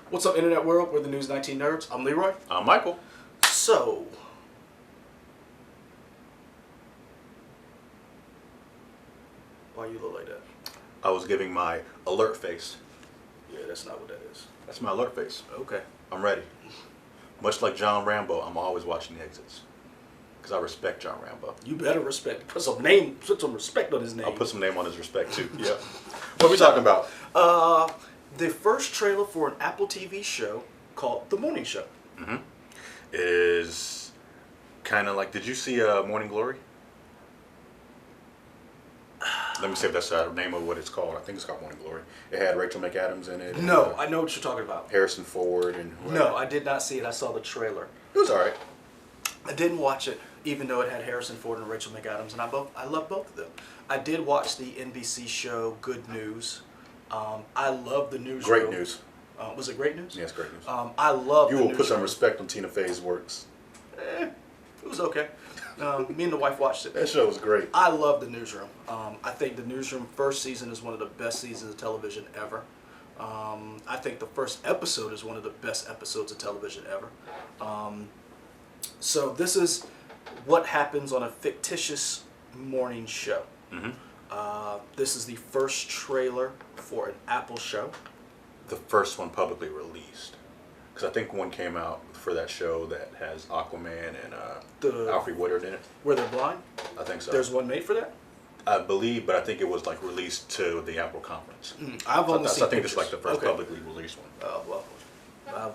What's up, Internet World? We're the News 19 Nerds. I'm Leroy. I'm Michael. So, why you look like that? I was giving my alert face. Yeah, that's not what that is. That's my alert face. Okay. I'm ready. Much like John Rambo, I'm always watching the exits. Because I respect John Rambo. You better respect. Put some respect on his name. I'll put some name on his respect too. Yeah. What are we talking about? The first trailer for an Apple TV show called The Morning Show. Mm-hmm. It is kind of like, did you see Morning Glory? Let me see if that's the name of what it's called. I think it's called Morning Glory. It had Rachel McAdams in it. No, I know what you're talking about. Harrison Ford and whoever. No, I did not see it. I saw the trailer. It was alright. I didn't watch it, even though it had Harrison Ford and Rachel McAdams, and I love both of them. I did watch the NBC show Good News. I love the newsroom. Great news. Was it Great News? Yes, great news. I love. You the will put some newsroom. respect on Tina Fey's works. It was okay. Me and the wife watched it. That show was great. I love the newsroom. I think the newsroom first season is one of the best seasons of television ever. I think the first episode is one of the best episodes of television ever. So this is what happens on a fictitious morning show. Mm-hmm. This is the first trailer for an Apple show. The first one publicly released. Because I think one came out for that show that has Aquaman and Alfred Woodard in it. Where they're blind? I think so. There's one made for that? I believe, but I think it was like released to the Apple conference. I've only seen I think pictures. it's like the first Okay. publicly released one. Well, I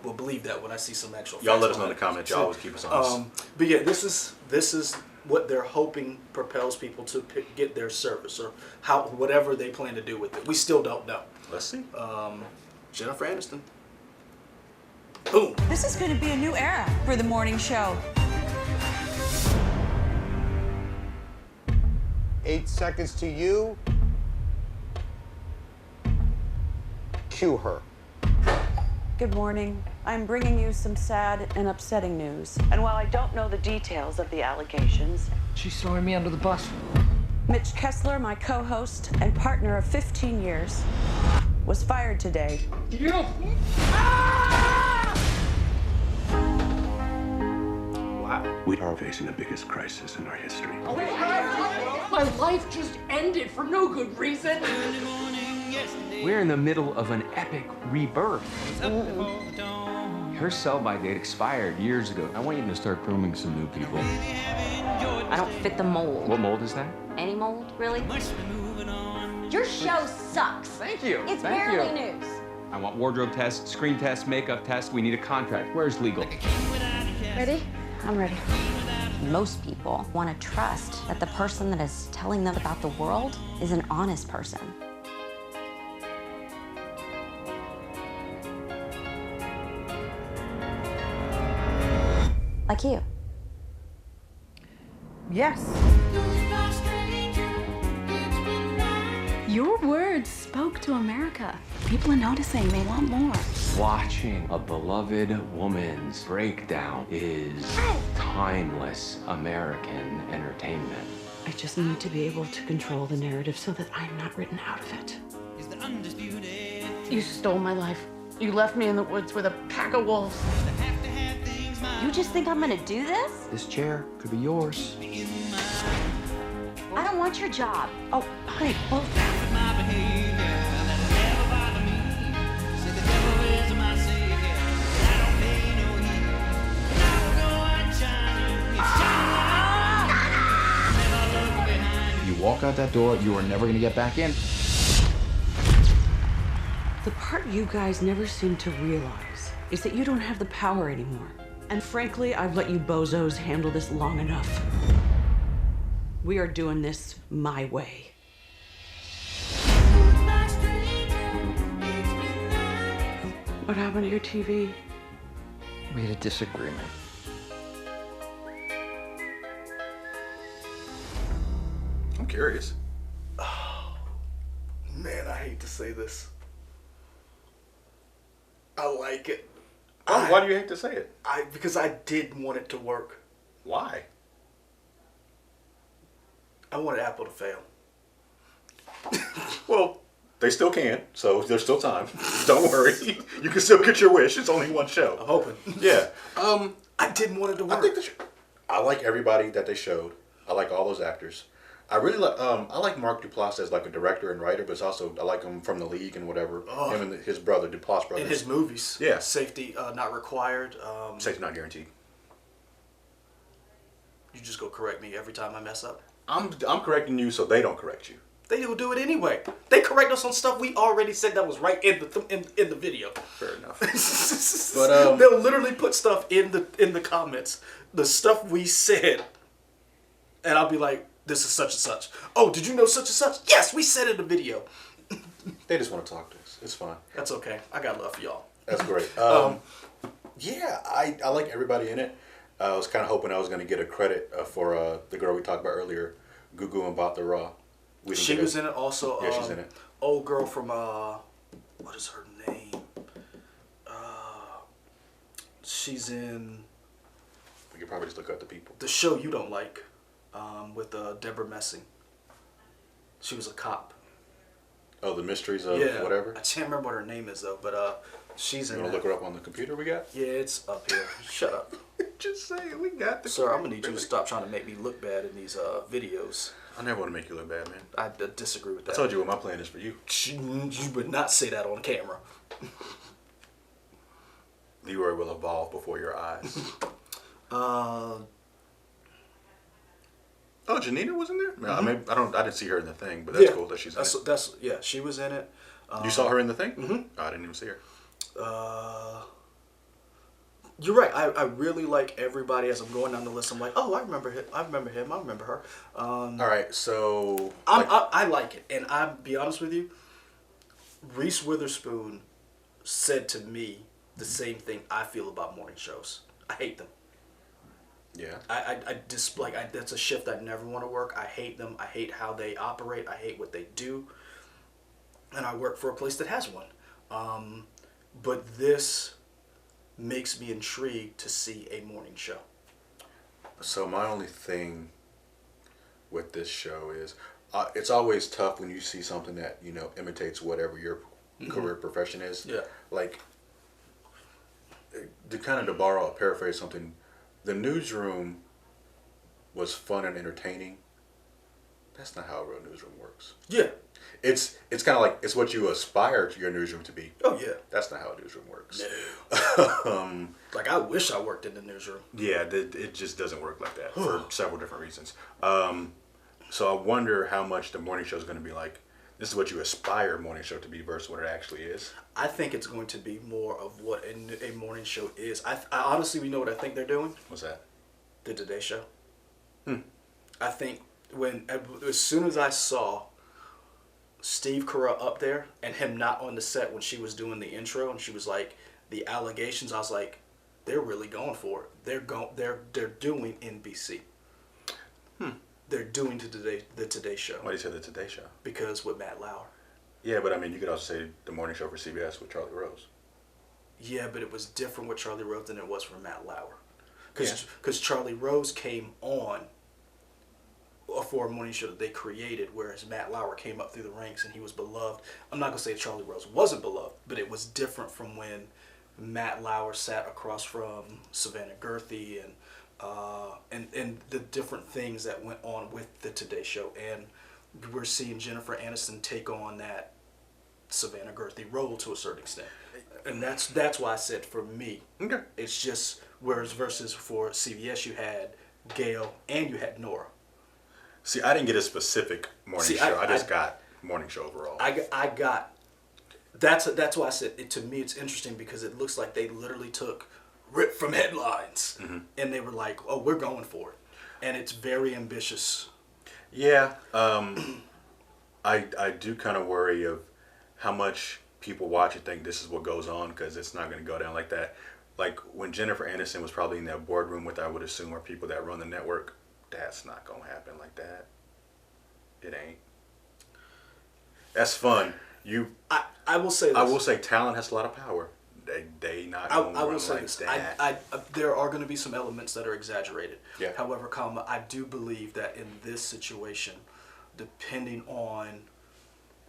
will believe that when I see some actual Y'all facts let us on know in it. the comments. Y'all always keep us honest. But yeah, this is what they're hoping propels people to get their service or whatever they plan to do with it. We still don't know. Let's see. Jennifer Aniston. Boom. This is going to be a new era for the morning show. 8 seconds to you. Cue her. Good morning. I'm bringing you some sad and upsetting news. And while I don't know the details of the allegations, She's throwing me under the bus. Mitch Kessler, my co-host and partner of 15 years, was fired today. You! Wow. We are facing the biggest crisis in our history. My life just ended for no good reason. We're in the middle of an epic rebirth. Her sell-by date expired years ago. I want you to start grooming some new people. I don't fit the mold. What mold is that? Any mold, really? Your show sucks. Thank you. It's Thank barely you. news. I want wardrobe tests, screen tests, makeup tests. We need a contract. Where's legal? Ready? I'm ready. Most people want to trust that the person that is telling them about the world is an honest person. Like you. Yes. Your words spoke to America. People are noticing. They want more. Watching a beloved woman's breakdown is timeless American entertainment. I just need to be able to control the narrative so that I'm not written out of it. You stole my life. You left me in the woods with a pack of wolves. You just think I'm gonna do this? This chair could be yours. I don't want your job. Oh, honey, well, You walk out that door, you are never gonna get back in. the part you guys never seem to realize is that you don't have the power anymore. And frankly, I've let you bozos handle this long enough. We are doing this my way. What happened to your TV? We had a disagreement. I'm curious. Man, I hate to say this. I like it. Why do you hate to say it? Because I did want it to work. Why? I wanted Apple to fail. Well, They still can, so there's still time. Don't worry. You can still get your wish. It's only one show. I'm hoping. Yeah. I didn't want it to work. I think I like everybody that they showed. I like all those actors. I really like. I like Mark Duplass as like a director and writer, but it's also I like him from The League and whatever. Him and his brother, Duplass brothers. In his movies. Yeah. Safety Not Required. Safety Not Guaranteed. You just go correct me every time I mess up. I'm correcting you so they don't correct you. They will do it anyway. They correct us on stuff we already said that was right in the video. Fair enough. But they'll literally put stuff in the comments, the stuff we said, and I'll be like, "This is such and such." Oh, did you know such and such? Yes, we said it in the video. They just want to talk to us. It's fine. That's okay. I got love for y'all. That's great. Yeah, I like everybody in it. I was kind of hoping I was going to get a credit for the girl we talked about earlier, Gugu Mbatha-Raw. She was in it also. Yeah, she's in it. Old girl from what is her name? She's in. We could probably just look up the people. The show you don't like, with Deborah Messing. She was a cop. Oh, the mysteries of whatever. I can't remember what her name is though, but she's in. You want to look her up on the computer we got? Yeah, it's up here. Shut up. Just saying, we got the. Sir, I'm gonna need you to stop trying to make me look bad in these videos. I never want to make you look bad, man. I disagree with that. I told you what my plan is for you. You would not say that on camera. Leroy will evolve before your eyes. Oh, Janina was in there? Mm-hmm. I didn't see her in the thing, but that's cool that she's in it. She was in it. You saw her in the thing? Mm-hmm. Oh, I didn't even see her. You're right. I really like everybody as I'm going down the list. I'm like, oh, I remember him. I remember her. All right, so I like it, and I'll be honest with you. Reese Witherspoon said to me the same thing I feel about morning shows. I hate them. Yeah. I just like that's a shift I never want to work. I hate them. I hate how they operate. I hate what they do. And I work for a place that has one. But this makes me intrigued to see a morning show. So my only thing with this show is it's always tough when you see something that imitates whatever your career profession is. Yeah. Like to borrow or paraphrase something, the newsroom was fun and entertaining. That's not how a real newsroom works. Yeah. It's kind of like it's what you aspire to your newsroom to be. Oh yeah. That's not how a newsroom works. No. Like I wish I worked in the newsroom. Yeah, it just doesn't work like that for several different reasons. So I wonder how much the morning show is going to be like. This is what you aspire a morning show to be versus what it actually is. I think it's going to be more of what a morning show is. I honestly, we know what I think they're doing. What's that? The Today Show. I think as soon as I saw Steve Carell up there and him not on the set when she was doing the intro and she was like the allegations, I was like, they're really going for it. They're doing NBC. They're doing the Today Show. Why do you say the Today Show? Because with Matt Lauer. Yeah, but I mean, you could also say the morning show for CBS with Charlie Rose. Yeah, but it was different with Charlie Rose than it was for Matt Lauer. Because Charlie Rose came on for a morning show that they created, whereas Matt Lauer came up through the ranks and he was beloved. I'm not going to say Charlie Rose wasn't beloved, but it was different from when Matt Lauer sat across from Savannah Gerthy and the different things that went on with the Today Show. And we're seeing Jennifer Aniston take on that Savannah Gerthy role to a certain extent. And that's why I said for me, it's just, whereas versus for CBS you had Gail and you had Nora. See, I didn't get a specific morning show. I just got morning show overall. I got, that's why I said, to me it's interesting because it looks like they literally took ripped from headlines and they were like, oh, we're going for it. And it's very ambitious. Yeah. I do kind of worry of how much people watch and think this is what goes on, because it's not going to go down like that. Like when Jennifer Aniston was probably in that boardroom with, I would assume, are people that run the network. That's not going to happen like that. It ain't. That's fun. I will say this. I will say talent has a lot of power. They not going to run will say like this. that. There are going to be some elements that are exaggerated. Yeah. However, I do believe that in this situation, depending on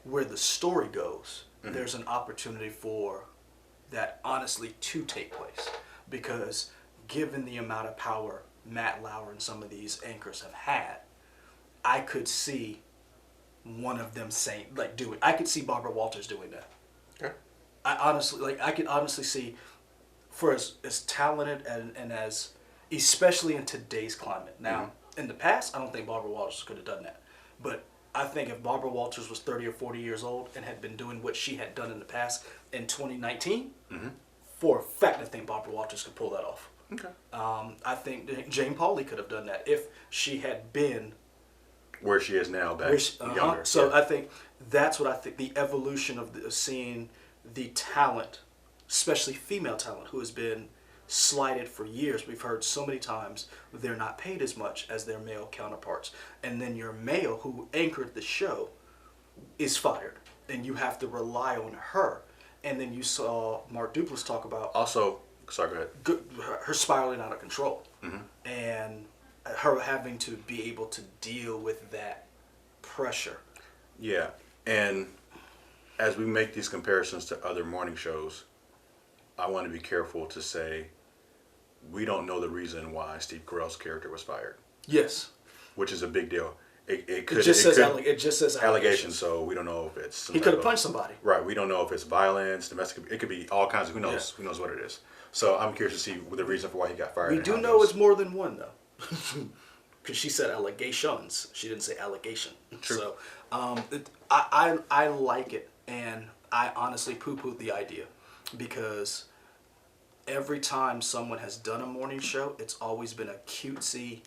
where the story goes, there's an opportunity for that honestly to take place. Because given the amount of power Matt Lauer and some of these anchors have had, I could see one of them saying, like, do it. I could see Barbara Walters doing that. Okay. I could honestly see, for as talented and as, especially in today's climate. Now, in the past, I don't think Barbara Walters could have done that. But I think if Barbara Walters was 30 or 40 years old and had been doing what she had done in the past in 2019, for a fact, I think Barbara Walters could pull that off. Okay. I think Jane Pauley could have done that if she had been where she is now, back younger. So I think that's what I think, the evolution of seeing the talent, especially female talent, who has been slighted for years. We've heard so many times they're not paid as much as their male counterparts. And then your male who anchored the show is fired, and you have to rely on her. And then you saw Mark Duplass talk about also, sorry, go ahead. Her spiraling out of control, and her having to be able to deal with that pressure. Yeah, and as we make these comparisons to other morning shows, I want to be careful to say we don't know the reason why Steve Carell's character was fired. Yes, which is a big deal. It just says allegations, so we don't know if it's he could have punched somebody. Right, we don't know if it's violence, domestic. It could be all kinds of who knows. Yeah. Who knows what it is? So I'm curious to see the reason for why he got fired. We do know it's more than one though, because she said allegations. She didn't say allegation. True. So I like it, and I honestly poo-pooed the idea, because every time someone has done a morning show, it's always been a cutesy,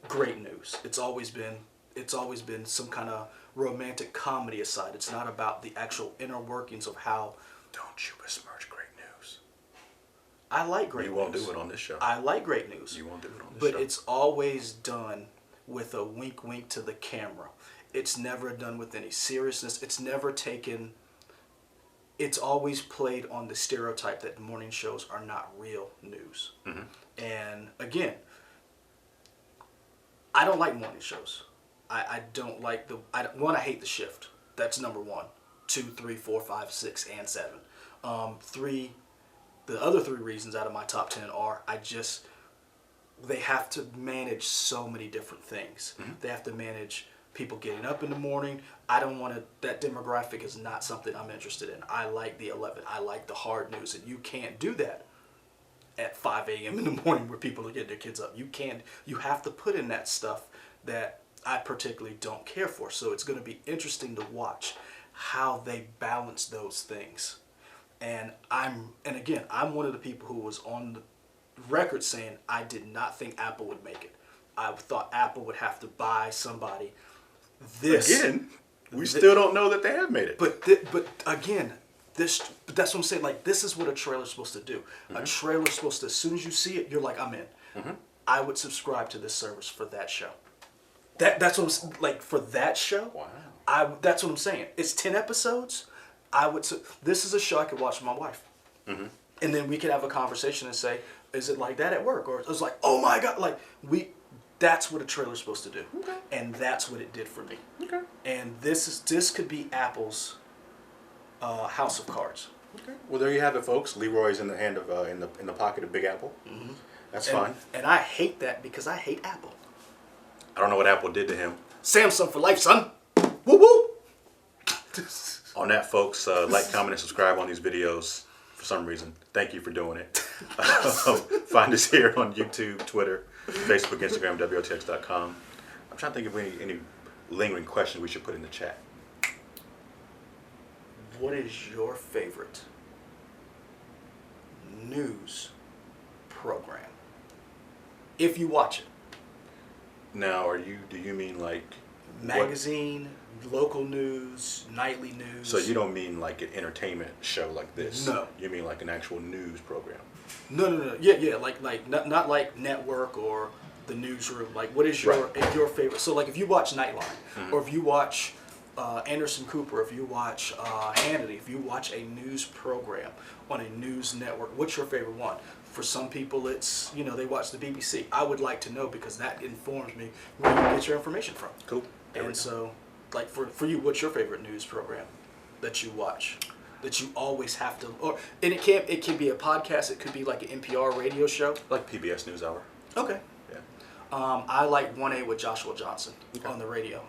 great news. It's always been some kind of romantic comedy aside. It's not about the actual inner workings of how. Don't you besmirch great news. I like great news. You won't do it on this show. I like great news. You won't do it on this show. But it's always done with a wink wink to the camera. It's never done with any seriousness. It's never taken. It's always played on the stereotype that morning shows are not real news. And again, I don't like morning shows. I don't like I hate the shift. That's number 1. 2, 3, 4, 5, 6, and 7. The other 3 reasons out of my top 10 are they have to manage so many different things. They have to manage people getting up in the morning. I don't want to, that demographic is not something I'm interested in. I like the 11. I like the hard news, and you can't do that at 5 a.m. in the morning where people are getting their kids up. You have to put in that stuff that I particularly don't care for. So it's going to be interesting to watch how they balance those things. And again, I'm one of the people who was on the record saying I did not think Apple would make it. I thought Apple would have to buy somebody this. Again, we still don't know that they have made it. But again, that's what I'm saying. Like, this is what a trailer's supposed to do. A trailer's supposed to, as soon as you see it, you're like, I'm in. I would subscribe to this service for that show. That's what I'm like, for that show. Wow. That's what I'm saying. It's 10 episodes. This is a show I could watch with my wife. And then we could have a conversation and say, is it like that at work? Or it's like, oh my God, like that's what a trailer's supposed to do. Okay. And that's what it did for me. Okay. And this could be Apple's House of Cards. Okay. Well, there you have it, folks. Leroy's in the hand of in the pocket of Big Apple. That's fine. And I hate that because I hate Apple. I don't know what Apple did to him. Samsung for life, son. Woo woo. On that, folks, like, comment, and subscribe on these videos. For some reason, thank you for doing it. Find us here on YouTube, Twitter, Facebook, Instagram, WOTX.com. I'm trying to think of any lingering questions we should put in the chat. What is your favorite news program? If you watch it. Now, do you mean like magazine, local news, nightly news? So you don't mean like an entertainment show like this? No. You mean like an actual news program? No. Yeah. Like not like network or the newsroom. Like, what is your favorite? So like, if you watch Nightline, or if you watch Anderson Cooper, if you watch Hannity, if you watch a news program on a news network, what's your favorite one? For some people, it's, they watch the BBC. I would like to know, because that informs me where you get your information from. Cool. And so, like for you, what's your favorite news program that you watch? That you always have to, and it can be a podcast. It could be like an NPR radio show. Like PBS NewsHour. Okay. Yeah. I like 1A with Joshua Johnson on the radio.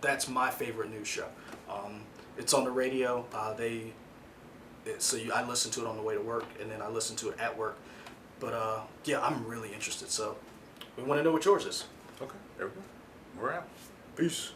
That's my favorite news show. It's on the radio. I listen to it on the way to work, and then I listen to it at work. But yeah, I'm really interested. So we want to know what yours is. Okay. There we go. We're out. Peace.